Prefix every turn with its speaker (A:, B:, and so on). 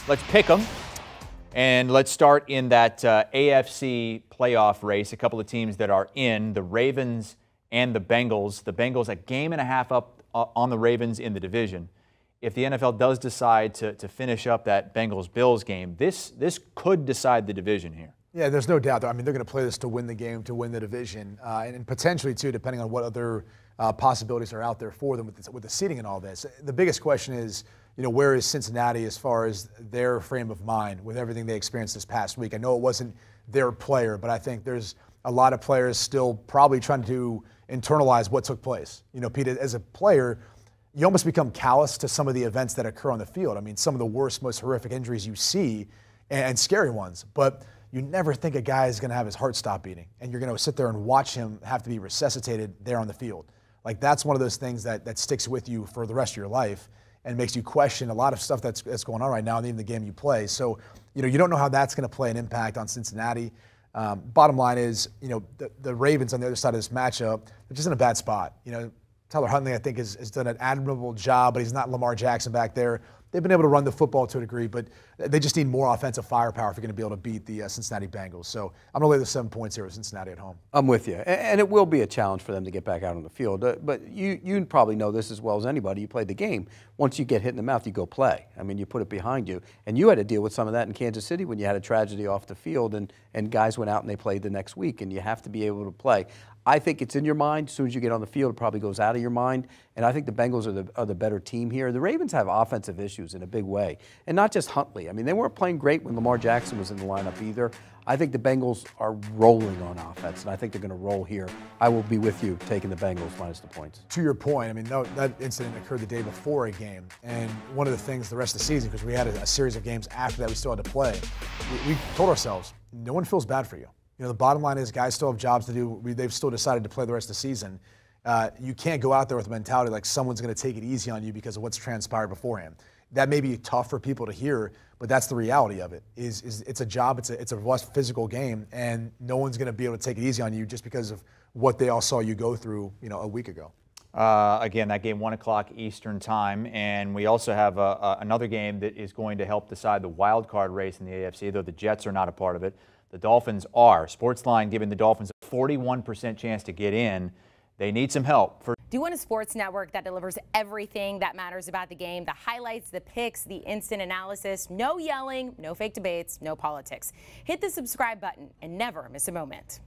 A: Let's pick them. And let's start in that AFC playoff race. A couple of teams that are in, the Ravens and the Bengals. The Bengals a game and a half up on the Ravens in the division. If the NFL does decide to finish up that Bengals-Bills game, this could decide the division here.
B: Yeah, there's no doubt. I mean, they're going to play this to win the game, to win the division, and potentially, too, depending on what other possibilities are out there for them with the seeding and all this. The biggest question is, where is Cincinnati as far as their frame of mind with everything they experienced this past week? I know it wasn't their player, but I think there's a lot of players still probably trying to internalize what took place. Pete, as a player, you almost become callous to some of the events that occur on the field. I mean, some of the worst, most horrific injuries you see, and scary ones. But you never think a guy is going to have his heart stop beating, and you're going to sit there and watch him have to be resuscitated there on the field. Like, that's one of those things that sticks with you for the rest of your life and makes you question a lot of stuff that's going on right now, and even the game you play. So, you don't know how that's going to play an impact on Cincinnati. Bottom line is, the Ravens on the other side of this matchup, they're just in a bad spot. Tyler Huntley, I think, has done an admirable job, but he's not Lamar Jackson back there. They've been able to run the football to a degree, but they just need more offensive firepower if you're going to be able to beat the Cincinnati Bengals. So I'm going to lay the 7 points here with Cincinnati at home.
C: I'm with you. And it will be a challenge for them to get back out on the field. But you probably know this as well as anybody. You played the game. Once you get hit in the mouth, you go play. I mean, you put it behind you. And you had to deal with some of that in Kansas City when you had a tragedy off the field and guys went out and they played the next week, and you have to be able to play. I think it's in your mind. As soon as you get on the field, it probably goes out of your mind. And I think the Bengals are the better team here. The Ravens have offensive issues in a big way. And not just Huntley. I mean, they weren't playing great when Lamar Jackson was in the lineup either. I think the Bengals are rolling on offense, and I think they're going to roll here. I will be with you taking the Bengals minus the points.
B: To your point, I mean, that incident occurred the day before a game. And one of the things the rest of the season, because we had a series of games after that we still had to play, we told ourselves, no one feels bad for you. The bottom line is guys still have jobs to do. They've still decided to play the rest of the season. You can't go out there with a mentality like someone's going to take it easy on you because of what's transpired beforehand. That may be tough for people to hear, but that's the reality of it. Is it's a job, it's a rough physical game, and no one's going to be able to take it easy on you just because of what they all saw you go through, a week ago.
A: Again, that game 1 o'clock Eastern time, and we also have another game that is going to help decide the wild card race in the AFC, though the Jets are not a part of it. The Dolphins are. Sportsline giving the Dolphins a 41% chance to get in. They need some help.
D: Do you want a sports network that delivers everything that matters about the game? The highlights, the picks, the instant analysis, no yelling, no fake debates, no politics. Hit the subscribe button and never miss a moment.